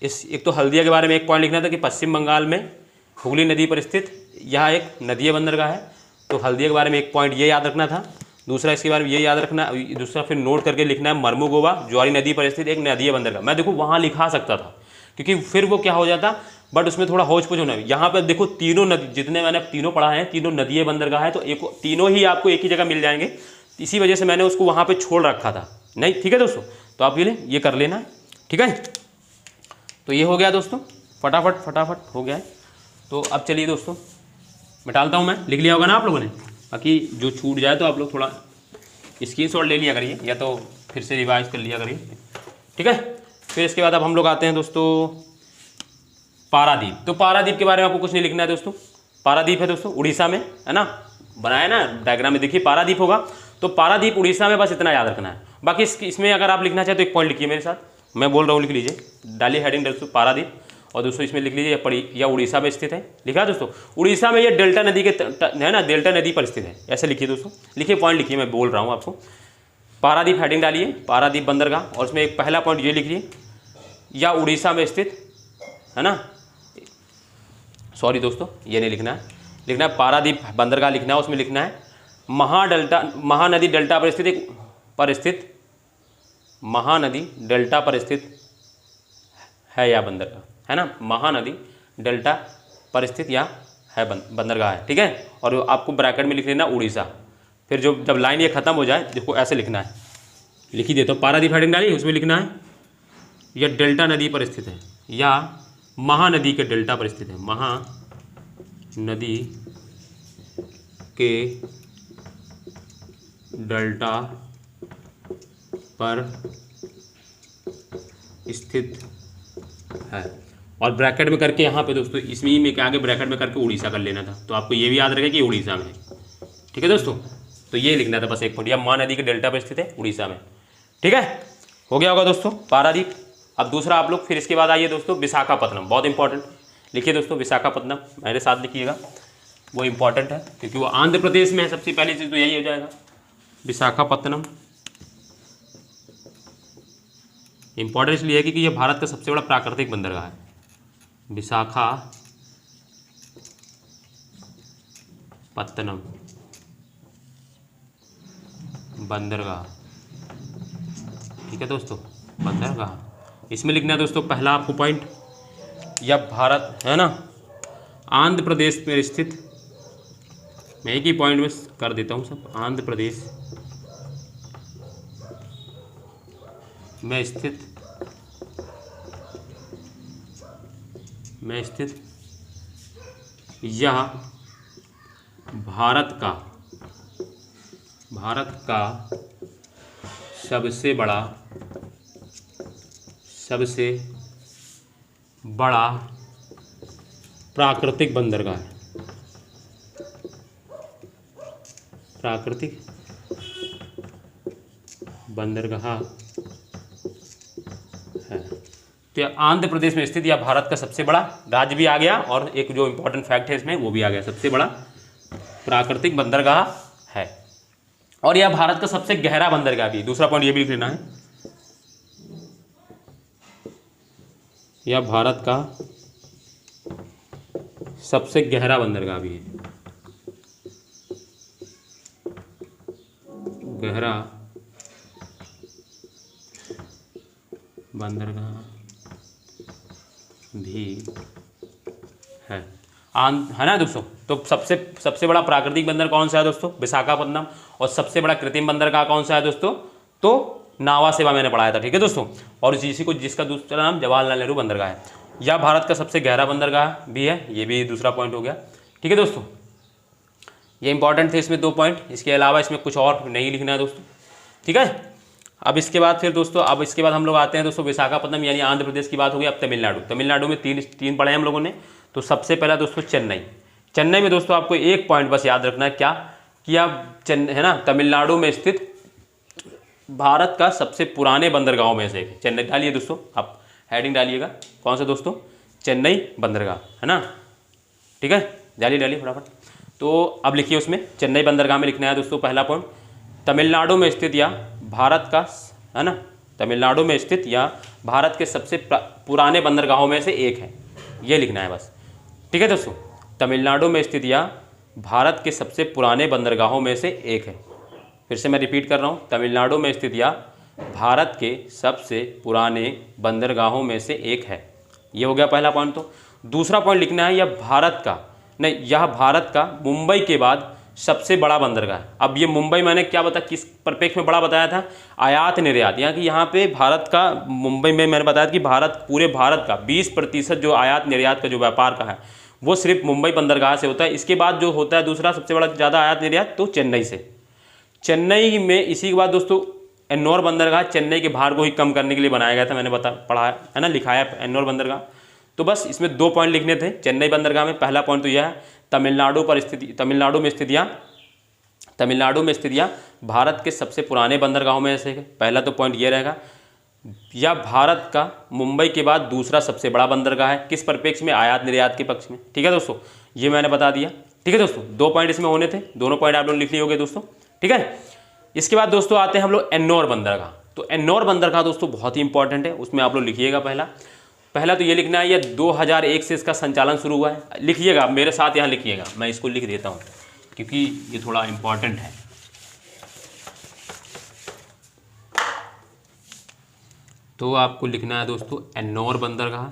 एक तो हल्दिया के बारे में एक पॉइंट लिखना था कि पश्चिम बंगाल में हुगली नदी पर स्थित यह एक नदीय बंदरगाह है। तो हल्दिया के बारे में एक पॉइंट ये याद रखना था। दूसरा इसके बारे में ये याद रखना, दूसरा फिर नोट करके लिखना है मरमू गोवा ज्वारी नदी पर स्थित एक नदीय बंदरगाह। मैं देखो वहाँ लिखा सकता था क्योंकि फिर वो क्या हो जाता, बट उसमें थोड़ा होच पोच होना है। यहाँ पर देखो तीनों नदी, जितने मैंने तीनों पढ़ा है, तीनों नदीय बंदरगाह है। तो तीनों ही आपको एक ही जगह मिल जाएंगे। इसी वजह से मैंने उसको वहाँ पर छोड़ रखा था। नहीं, ठीक है दोस्तों, तो आप ये कर लेना है, ठीक है। तो ये हो गया दोस्तों, फटाफट हो गया है। तो अब चलिए दोस्तों मिटालता हूँ मैं। लिख लिया होगा ना आप लोगों ने, बाकी जो छूट जाए तो आप लोग थोड़ा स्क्रीनशॉट ले लिया करिए या तो फिर से रिवाइज कर लिया करिए, ठीक है। फिर इसके बाद अब हम लोग आते हैं दोस्तों पारादीप। तो पारादीप के बारे में आपको कुछ नहीं लिखना है दोस्तों। पारादीप है दोस्तों उड़ीसा में, है ना, बनाया ना डायग्राम में, देखिए पारादीप होगा। तो पारादीप उड़ीसा में, बस इतना याद रखना है। बाकी इसमें अगर आप लिखना चाहें तो एक पॉइंट लिखिए मेरे साथ, मैं बोल रहा हूँ लिख लीजिए, डालिए हेडिंग दोस्तों पारादीप। और दोस्तों इसमें लिख लीजिए या उड़ीसा में स्थित है। लिखा है दोस्तों, उड़ीसा में ये डेल्टा नदी के है ना, डेल्टा नदी पर स्थित है, ऐसे लिखिए दोस्तों। लिखिए पॉइंट लिखिए, मैं बोल रहा हूँ आपको। पारादीप हेडिंग डालिए, पारादीप बंदरगाह, और उसमें एक पहला पॉइंट ये लिखिए या उड़ीसा में स्थित है ना, सॉरी दोस्तों ये नहीं लिखना है, लिखना है पारादीप बंदरगाह लिखना है, उसमें लिखना है महानदी डेल्टा पर स्थित महानदी डेल्टा पर स्थित है या बंदरगाह, है ना, महानदी डेल्टा पर स्थित या है बंदरगाह है, ठीक है। और आपको ब्रैकेट में लिख लेना उड़ीसा। फिर जब लाइन ये खत्म हो जाए, देखो ऐसे लिखना है, लिख ही देता हूँ। पारादीप हेडिंग डालिए, उसमें लिखना है या डेल्टा नदी पर स्थित है या महानदी के डेल्टा पर स्थित है, महानदी के डेल्टा पर स्थित है। और ब्रैकेट में करके यहाँ पे दोस्तों इसमें ही में आगे ब्रैकेट में करके उड़ीसा कर लेना था, तो आपको ये भी याद रहेगा कि उड़ीसा में है, ठीक है दोस्तों। तो ये लिखना था बस एक पॉइंट, या महानदी के डेल्टा पर स्थित है उड़ीसा में, ठीक है। हो गया होगा दोस्तों पारादीप। अब दूसरा आप लोग फिर इसके बाद आइए दोस्तों विशाखापत्तनम, बहुत इंपॉर्टेंट। लिखिए दोस्तों विशाखापत्तनम, मेरे साथ लिखिएगा, वो इंपॉर्टेंट है क्योंकि वो आंध्र प्रदेश में है। सबसे पहली चीज़ तो यही हो जाएगा, विशाखापत्तनम इंपॉर्टेंट इसलिए है क्योंकि ये भारत का सबसे बड़ा प्राकृतिक बंदरगाह है। विशाखापत्तनम बंदरगाह, ठीक है दोस्तों, बंदरगाह। इसमें लिखना है दोस्तों पहला आपको पॉइंट, या भारत है ना, आंध्र प्रदेश में स्थित, मैं एक ही पॉइंट में कर देता हूँ सब, आंध्र प्रदेश में स्थित यह भारत का सबसे बड़ा प्राकृतिक बंदरगाह है, प्राकृतिक बंदरगाह है। तो आंध्र प्रदेश में स्थित या भारत का सबसे बड़ा, राज्य भी आ गया और एक जो इंपॉर्टेंट फैक्ट है इसमें वो भी आ गया, सबसे बड़ा प्राकृतिक बंदरगाह है। और यह भारत का सबसे गहरा बंदरगाह भी, दूसरा पॉइंट ये भी लिख लेना है, यह भारत का सबसे गहरा बंदरगाह भी है, गहरा बंदरगाह भी है ना दोस्तों। तो सबसे बड़ा प्राकृतिक बंदर कौन सा है दोस्तों, विशाखापत्तनम। और सबसे बड़ा कृत्रिम बंदरगाह कौन सा है दोस्तों, तो नावा सेवा मैंने पढ़ाया था, ठीक है दोस्तों। और जिसका दूसरा नाम जवाहरलाल नेहरू बंदरगाह है। यह भारत का सबसे गहरा बंदरगाह भी है, ये भी दूसरा पॉइंट हो गया, ठीक है दोस्तों। ये इंपॉर्टेंट थे इसमें 2 पॉइंट, इसके अलावा इसमें कुछ और नहीं लिखना है दोस्तों, ठीक है। अब इसके बाद फिर दोस्तों, अब इसके बाद हम लोग आते हैं दोस्तों विशाखापत्तनम यानी आंध्र प्रदेश की बात हो गई। अब तमिलनाडु में तीन पढ़े हम लोगों ने। तो सबसे पहला दोस्तों चेन्नई में दोस्तों आपको एक पॉइंट बस याद रखना है, क्या कि आप है ना, तमिलनाडु में स्थित भारत का सबसे पुराने बंदरगाहों में से एक चेन्नई। डालिए दोस्तों, आप हेडिंग डालिएगा, कौन सा दोस्तों, चेन्नई बंदरगाह, है ना, ठीक है। डालिए फटाफट। तो अब लिखिए उसमें चेन्नई बंदरगाह में लिखना है दोस्तों पहला पॉइंट, तमिलनाडु में स्थित या भारत का, है ना, तमिलनाडु में स्थित या भारत के सबसे पुराने बंदरगाहों में से एक है, ये लिखना है बस, ठीक है दोस्तों। तमिलनाडु में स्थित या भारत के सबसे पुराने बंदरगाहों में से एक है। फिर से मैं रिपीट कर रहा हूँ, तमिलनाडु में स्थित या भारत के सबसे पुराने बंदरगाहों में से एक है, ये हो गया पहला पॉइंट। तो दूसरा पॉइंट लिखना है, यह भारत का मुंबई के बाद सबसे बड़ा बंदरगाह है। अब ये मुंबई मैंने क्या किस परिप्रेक्ष्य में बड़ा बताया था, आयात निर्यात, यानी कि यहाँ पे भारत का, मुंबई में मैंने बताया था कि पूरे भारत का 20% जो आयात निर्यात का जो व्यापार का है वो सिर्फ मुंबई बंदरगाह से होता है। इसके बाद जो होता है दूसरा सबसे बड़ा ज़्यादा आयात निर्यात तो चेन्नई से। चेन्नई में इसी के बाद दोस्तों एन्नोर बंदरगाह चेन्नई के भार को ही कम करने के लिए बनाया गया था, मैंने पढ़ाया है ना, लिखाया एन्नोर बंदरगाह। तो बस इसमें 2 पॉइंट लिखने थे चेन्नई बंदरगाह में। पहला पॉइंट तो यह है तमिलनाडु में स्थित या भारत के सबसे पुराने बंदरगाहों में से। पहला तो पॉइंट ये रहेगा यह भारत का मुंबई के बाद दूसरा सबसे बड़ा बंदरगाह है। किस परिप्रेक्ष्य में? आयात निर्यात के पक्ष में। ठीक है दोस्तों, ये मैंने बता दिया। ठीक है दोस्तों, 2 पॉइंट इसमें होने थे, दोनों पॉइंट आप लोग लिख लिए होंगे दोस्तों। ठीक है, इसके बाद दोस्तों आते हैं हम लोग एन्नौर बंदरगाह। तो एन्नौर बंदरगाह दोस्तों बहुत ही इंपॉर्टेंट है, उसमें आप लोग लिखिएगा। पहला तो ये लिखना है, यह 2001 से इसका संचालन शुरू हुआ है। लिखिएगा मेरे साथ, यहाँ लिखिएगा, मैं इसको लिख देता हूँ क्योंकि ये थोड़ा इंपॉर्टेंट है। तो आपको लिखना है दोस्तों एन्नौर बंदरगाह।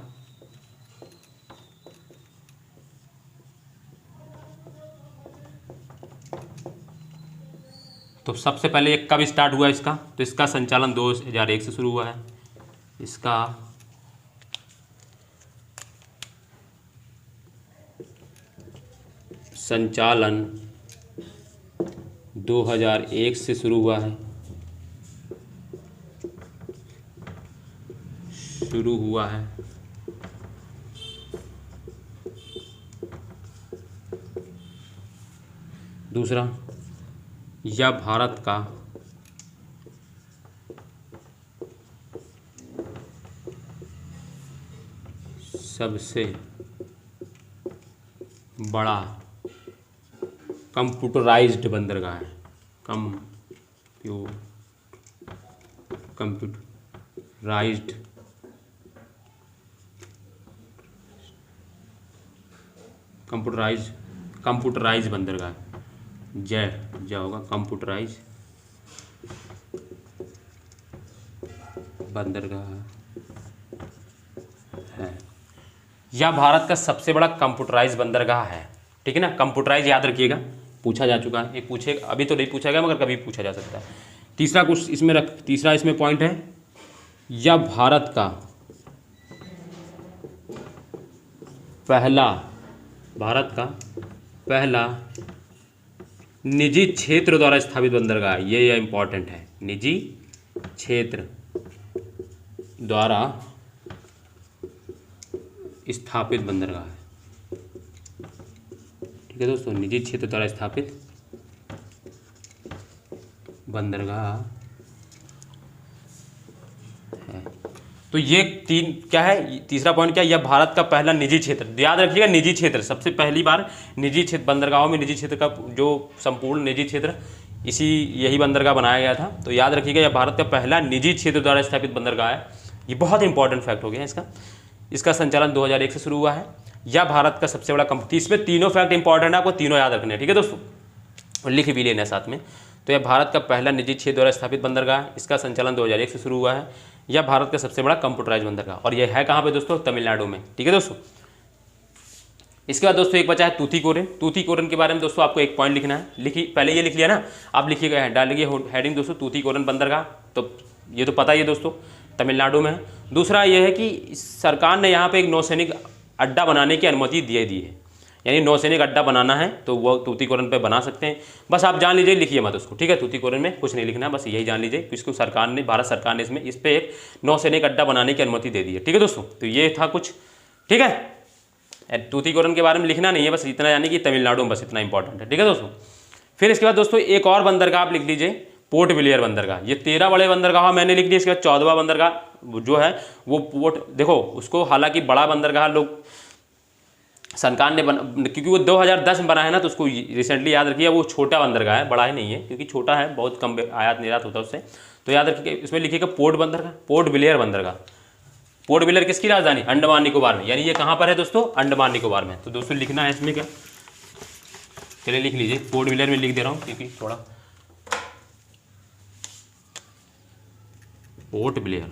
तो सबसे पहले ये कब स्टार्ट हुआ इसका? तो इसका संचालन 2001 से शुरू हुआ है। इसका संचालन 2001 से शुरू हुआ है। दूसरा, यह भारत का सबसे बड़ा कंप्यूटराइज्ड बंदरगाह है। कंप्यूटराइज बंदरगाह, जय होगा, कंप्यूटराइज बंदरगाह है। यह भारत का सबसे बड़ा कंप्यूटराइज बंदरगाह है। ठीक है ना, कंप्यूटराइज याद रखिएगा, पूछा जा चुका है। एक पूछेगा, अभी तो नहीं पूछा गया मगर कभी पूछा जा सकता है। तीसरा इसमें पॉइंट है, यह भारत का पहला निजी क्षेत्र द्वारा स्थापित बंदरगाह। ये इंपॉर्टेंट है, निजी क्षेत्र द्वारा स्थापित बंदरगाह है। ठीक है दोस्तों, निजी क्षेत्र द्वारा स्थापित बंदरगाह है। तो ये क्या है? तीसरा पॉइंट क्या है? यह भारत का पहला निजी क्षेत्र, याद रखिएगा निजी क्षेत्र, सबसे पहली बार निजी क्षेत्र, बंदरगाहों में निजी क्षेत्र का जो संपूर्ण निजी क्षेत्र, यही बंदरगाह बनाया गया था। तो याद रखिएगा, यह भारत का पहला निजी क्षेत्र द्वारा स्थापित बंदरगाह है। ये बहुत इंपॉर्टेंट फैक्ट हो गया इसका संचालन 2001 से शुरू हुआ है। यह भारत का सबसे बड़ा इसमें तीनों फैक्ट इंपॉर्टेंट है, आपको तीनों याद रखने हैं। ठीक है दोस्तों, और लिख भी लेना साथ में। तो यह भारत का पहला निजी क्षेत्र द्वारा स्थापित बंदरगाह, इसका संचालन 2001 से शुरू हुआ है। यह भारत का सबसे बड़ा कंप्यूटराइज बंदरगाह, और यह है कहाँ पे दोस्तों? तमिलनाडु में। ठीक है दोस्तों, इसके बाद दोस्तों एक बचा है तूतीकोरिन। तूतीकोरिन के बारे में दोस्तों आपको एक पॉइंट लिखना है। पहले ये लिख लिया ना, आप लिखिएगा, डालिए हेडिंग दोस्तों तूतीकोरिन बंदरगाह। तो ये तो पता ही है दोस्तों, तमिलनाडु में है। दूसरा ये है कि सरकार ने यहाँ पे एक नौसैनिक अड्डा बनाने की अनुमति दे दी है, यानी नौसैनिक अड्डा बनाना है तो वो तूतीकोरिन पे बना सकते हैं। बस आप जान लीजिए, लिखिए मत उसको। ठीक है, तूतीकोरिन में कुछ नहीं लिखना है, बस यही जान लीजिए कि इसको भारत सरकार ने इस पर एक नौसैनिक अड्डा बनाने की अनुमति दे दी है। ठीक है दोस्तों, तो ये था कुछ। ठीक है, तूतीकोरिन के बारे में लिखना नहीं है, बस इतना, यानी कि तमिलनाडु में, बस इतना इंपॉर्टेंट है। ठीक है दोस्तों, फिर इसके बाद दोस्तों एक और बंदरगाह आप लिख लीजिए, पोर्ट ब्लेयर बंदरगाह। ये 13 बड़े बंदरगाह मैंने लिख दिए। इसके बाद 14वां बंदरगाह जो है वो देखो उसको, हालांकि बड़ा बंदरगाह लोग सरकार ने क्योंकि वो 2010 में बना है ना, तो उसको रिसेंटली याद रखिए, वो छोटा बंदरगाह है, बड़ा ही नहीं है, क्योंकि छोटा है, बहुत कम आयात निर्यात होता है उससे। तो याद रखिए, इसमें लिखिएगा पोर्ट ब्लेयर बंदरगाह। पोर्ट ब्लेयर किसकी राजधानी? अंडमान निकोबार में, यानी ये कहाँ पर है दोस्तों? अंडमान निकोबार में। तो दोस्तों लिखना है इसमें क्या, चलिए लिख लीजिए, पोर्ट ब्लेयर में लिख दे रहा हूँ क्योंकि थोड़ा। पोर्ट ब्लेयर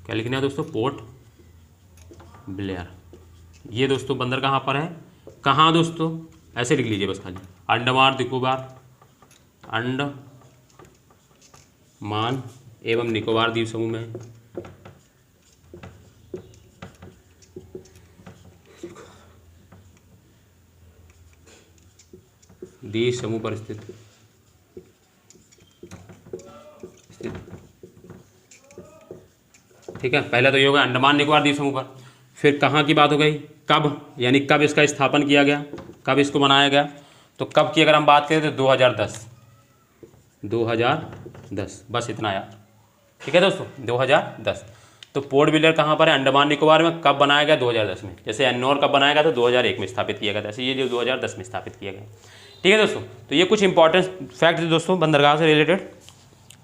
क्या लिखना है दोस्तों? Port Blair. ये दोस्तों बंदर कहाँ पर है? कहाँ दोस्तों? ऐसे लिख लीजिए बस खाली, अंडमान निकोबार, अंडमान एवं निकोबार द्वीप समूह में। द्वीप समूह पर स्थित। ठीक है, पहले तो ये होगा अंडमान निकोबार द्वीप समूह पर। फिर कहाँ की बात हो गई? कब, यानी कब इसका स्थापन किया गया, कब इसको बनाया गया। तो कब की अगर हम बात करें तो 2010, बस इतना यार। ठीक है दोस्तों, 2010। तो पोर्ट ब्लेयर कहाँ पर है? अंडमान निकोबार में। कब बनाया गया? 2010 में। जैसे एन्नोर कब बनाया गया? तो 2001 में स्थापित किया गया था। ऐसे ये जो 2010 में स्थापित किया गया। ठीक है दोस्तों, तो ये कुछ इंपॉर्टेंट फैक्ट थे दोस्तों बंदरगाह से रिलेटेड,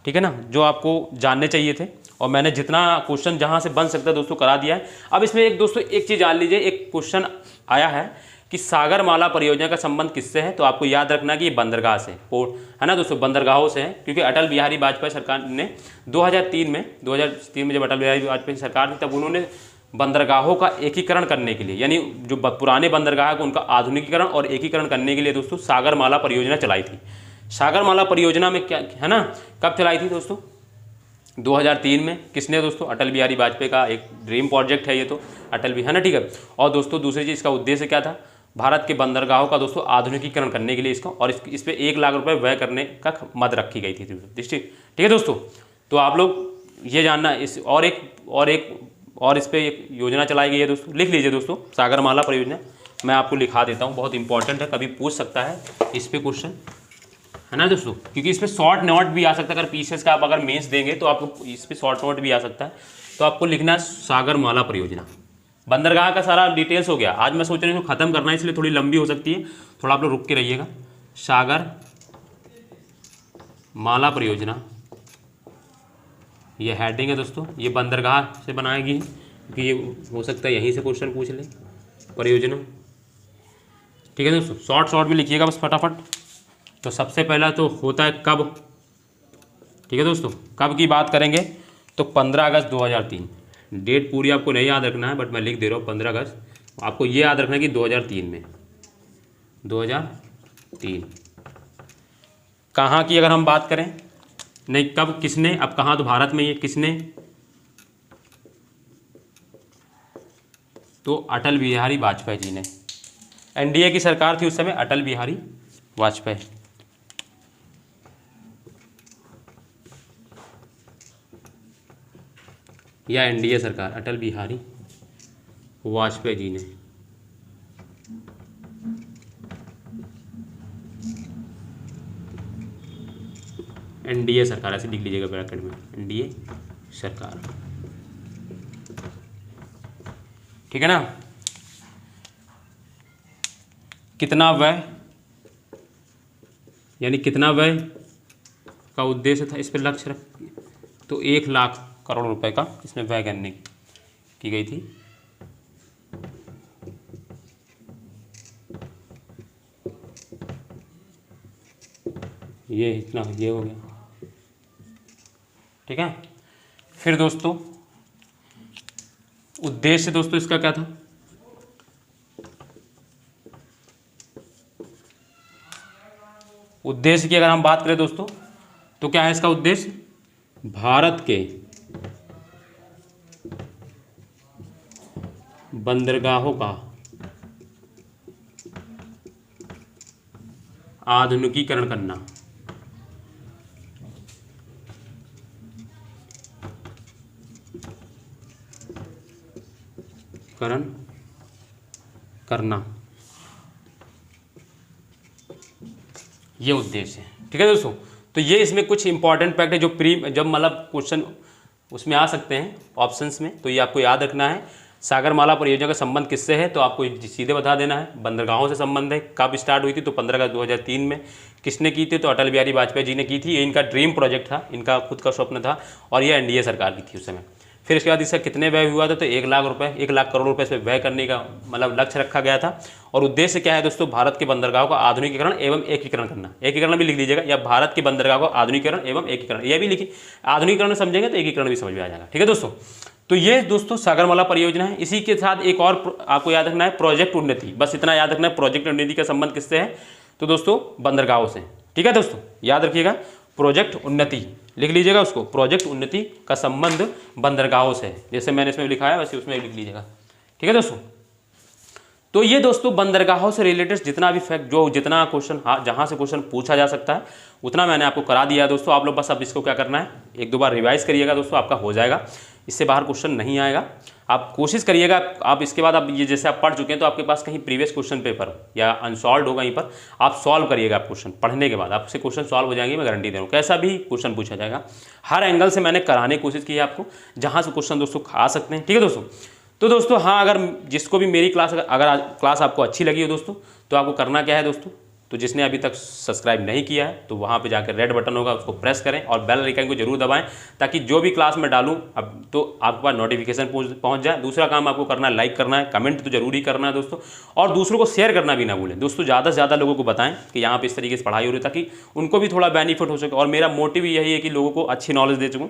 ठीक है ना, जो आपको जानने चाहिए थे। और मैंने जितना क्वेश्चन जहाँ से बन सकता है दोस्तों करा दिया है। अब इसमें एक दोस्तों एक चीज़ जान लीजिए, एक क्वेश्चन आया है कि सागरमाला परियोजना का संबंध किससे है? तो आपको याद रखना कि ये बंदरगाह से, पोर्ट है ना दोस्तों, बंदरगाहों से है। क्योंकि अटल बिहारी वाजपेयी सरकार ने 2003 में जब अटल बिहारी वाजपेयी सरकार थी तब उन्होंने बंदरगाहों का एकीकरण करने के लिए, यानी जो पुराने बंदरगाह को उनका आधुनिकीकरण और एकीकरण करने के लिए दोस्तों सागरमाला परियोजना चलाई थी। सागरमाला परियोजना में क्या है ना, कब चलाई थी दोस्तों? 2003 में। किसने दोस्तों? अटल बिहारी वाजपेयी का एक ड्रीम प्रोजेक्ट है ये तो, अटल भी है ना, ठीक है। और दोस्तों दूसरी चीज़, इसका उद्देश्य क्या था? भारत के बंदरगाहों का दोस्तों आधुनिकीकरण करने के लिए इसका, और इस पर 1 लाख रुपए व्यय करने का मद रखी गई थी दृष्टि। ठीक है दोस्तों, तो आप लोग ये जानना इस और इस पर एक योजना चलाई गई है दोस्तों, लिख लीजिए दोस्तों, सागरमाला परियोजना। मैं आपको लिखा देता हूँ, बहुत इंपॉर्टेंट है, कभी पूछ सकता है इस पर क्वेश्चन, है ना दोस्तों। क्योंकि इस पर शॉर्ट नोट भी आ सकता है, अगर पीसीएस का आप अगर मेंस देंगे तो आपको इस पर शॉर्ट नोट भी आ सकता है। तो आपको लिखना है सागरमाला परियोजना। बंदरगाह का सारा डिटेल्स हो गया। आज मैं सोच रही हूँ ख़त्म करना है, इसलिए थोड़ी लंबी हो सकती है, थोड़ा आप लोग रुक के रहिएगा। सागर माला परियोजना, ये हेडिंग है दोस्तों, ये बंदरगाह से बनाएगी, क्योंकि ये हो सकता है यहीं से क्वेश्चन पूछ ले, परियोजना। ठीक है दोस्तों, शॉर्ट में लिखिएगा बस फटाफट। तो सबसे पहला तो होता है कब, ठीक है दोस्तों, कब की बात करेंगे तो 15 अगस्त 2003। डेट पूरी आपको नहीं याद रखना है, बट मैं लिख दे रहा हूँ 15 अगस्त। आपको ये याद रखना है कि 2003 में, 2003। कहाँ की अगर हम बात करें, नहीं कब, किसने, अब कहाँ, तो भारत में ये किसने, तो अटल बिहारी वाजपेयी जी ने। एनडीए की सरकार थी उस समय, अटल बिहारी वाजपेयी। या एनडीए सरकार, अटल बिहारी वाजपेयी जी ने। एनडीए सरकार ऐसे लिख लीजिएगा ब्रैकेट में, एनडीए सरकार, ठीक है ना। कितना व्यय, यानी कितना व्यय का उद्देश्य था, इस पर लक्ष्य रख, तो 1 लाख करोड़ रुपए का इसमें व्यय करने की गई थी। ये इतना ये हो गया, ठीक है। फिर दोस्तों उद्देश्य दोस्तों इसका क्या था, उद्देश्य की अगर हम बात करें दोस्तों तो क्या है इसका उद्देश्य? भारत के बंदरगाहों का आधुनिकीकरण करना, करना, ये उद्देश्य है। ठीक है दोस्तों, तो ये इसमें कुछ इंपॉर्टेंट फैक्ट है जो जब मतलब क्वेश्चन उसमें आ सकते हैं ऑप्शंस में, तो ये आपको याद रखना है। सागरमाला परियोजना का संबंध किससे है, तो आपको सीधे बता देना है, बंदरगाहों से संबंध है। कब स्टार्ट हुई थी, तो 15 अगस्त 2003 में। किसने की थी, तो अटल बिहारी वाजपेयी जी ने की थी। ये इनका ड्रीम प्रोजेक्ट था, इनका खुद का स्वप्न था, और ये एनडीए सरकार की थी उस समय। फिर इसके बाद इसका कितने व्यय हुआ था, तो 1 लाख रुपए, 1 लाख करोड़ रुपए इस पर व्यय करने का मतलब लक्ष्य रखा गया था। और उद्देश्य क्या है दोस्तों, भारत के बंदरगाहों का आधुनिकीकरण एवं एकीकरण करना। एकीकरण भी लिख लीजिएगा, या भारत के बंदरगाहों का आधुनिकीकरण एवं एकीकरण, यह भी लिखिए। आधुनिकीकरण समझेंगे तो एकीकरण भी समझ में आ जाएगा। ठीक है दोस्तों, तो ये दोस्तों सागरमाला परियोजना है। इसी के साथ एक और आपको याद रखना है, प्रोजेक्ट उन्नति। बस इतना याद रखना है, प्रोजेक्ट उन्नति का संबंध किससे है, तो दोस्तों बंदरगाहों से। ठीक है दोस्तों, याद रखिएगा, प्रोजेक्ट उन्नति लिख लीजिएगा उसको, प्रोजेक्ट उन्नति का संबंध बंदरगाहों से है। जैसे मैंने इसमें लिखा है वैसे उसमें लिख लीजिएगा। ठीक है दोस्तों, तो ये दोस्तों बंदरगाहों से रिलेटेड जितना भी फैक्ट, जो जितना क्वेश्चन जहाँ से क्वेश्चन पूछा जा सकता है उतना मैंने आपको करा दिया है दोस्तों। आप लोग बस अब इसको क्या करना है, 1-2 बार रिवाइज करिएगा दोस्तों, आपका हो जाएगा, इससे बाहर क्वेश्चन नहीं आएगा। आप कोशिश करिएगा, आप इसके बाद आप ये जैसे आप पढ़ चुके हैं तो आपके पास कहीं प्रीवियस क्वेश्चन पेपर या अनसॉल्व होगा, कहीं पर आप सॉल्व करिएगा। आप क्वेश्चन पढ़ने के बाद आपसे क्वेश्चन सॉल्व हो जाएंगे, मैं गारंटी दे रहा हूँ। कैसा भी क्वेश्चन पूछा जाएगा, हर एंगल से मैंने कराने की कोशिश की है आपको, जहाँ से क्वेश्चन दोस्तों आ सकते हैं। ठीक है दोस्तों। तो दोस्तों हाँ, अगर जिसको भी मेरी क्लास अगर क्लास आपको अच्छी लगी हो दोस्तों, तो आपको करना क्या है दोस्तों, तो जिसने अभी तक सब्सक्राइब नहीं किया है तो वहाँ पे जाकर रेड बटन होगा, उसको प्रेस करें और बेल आइकन को जरूर दबाएं, ताकि जो भी क्लास में डालूं अब तो आपके पास नोटिफिकेशन पहुँच जाए। दूसरा काम आपको करना है, लाइक करना है, कमेंट तो जरूर ही करना है दोस्तों, और दूसरों को शेयर करना भी ना भूलें दोस्तों। ज़्यादा से ज़्यादा लोगों को बताएं कि यहाँ पर इस तरीके से पढ़ाई हो रही है, ताकि उनको भी थोड़ा बेनिफिट हो सके। और मेरा मोटिव यही है कि लोगों को अच्छी नॉलेज दे सकूँ।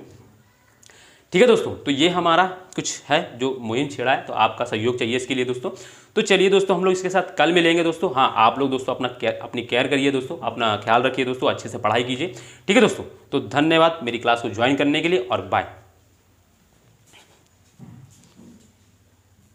ठीक है दोस्तों। तो ये हमारा कुछ है जो मुहिम छेड़ा है, तो आपका सहयोग चाहिए इसके लिए दोस्तों। तो चलिए दोस्तों, हम लोग इसके साथ कल मिलेंगे दोस्तों। हाँ, आप लोग दोस्तों अपनी केयर करिए दोस्तों, अपना ख्याल रखिए दोस्तों, अच्छे से पढ़ाई कीजिए। ठीक है दोस्तों। तो धन्यवाद मेरी क्लास को ज्वाइन करने के लिए, और बाय।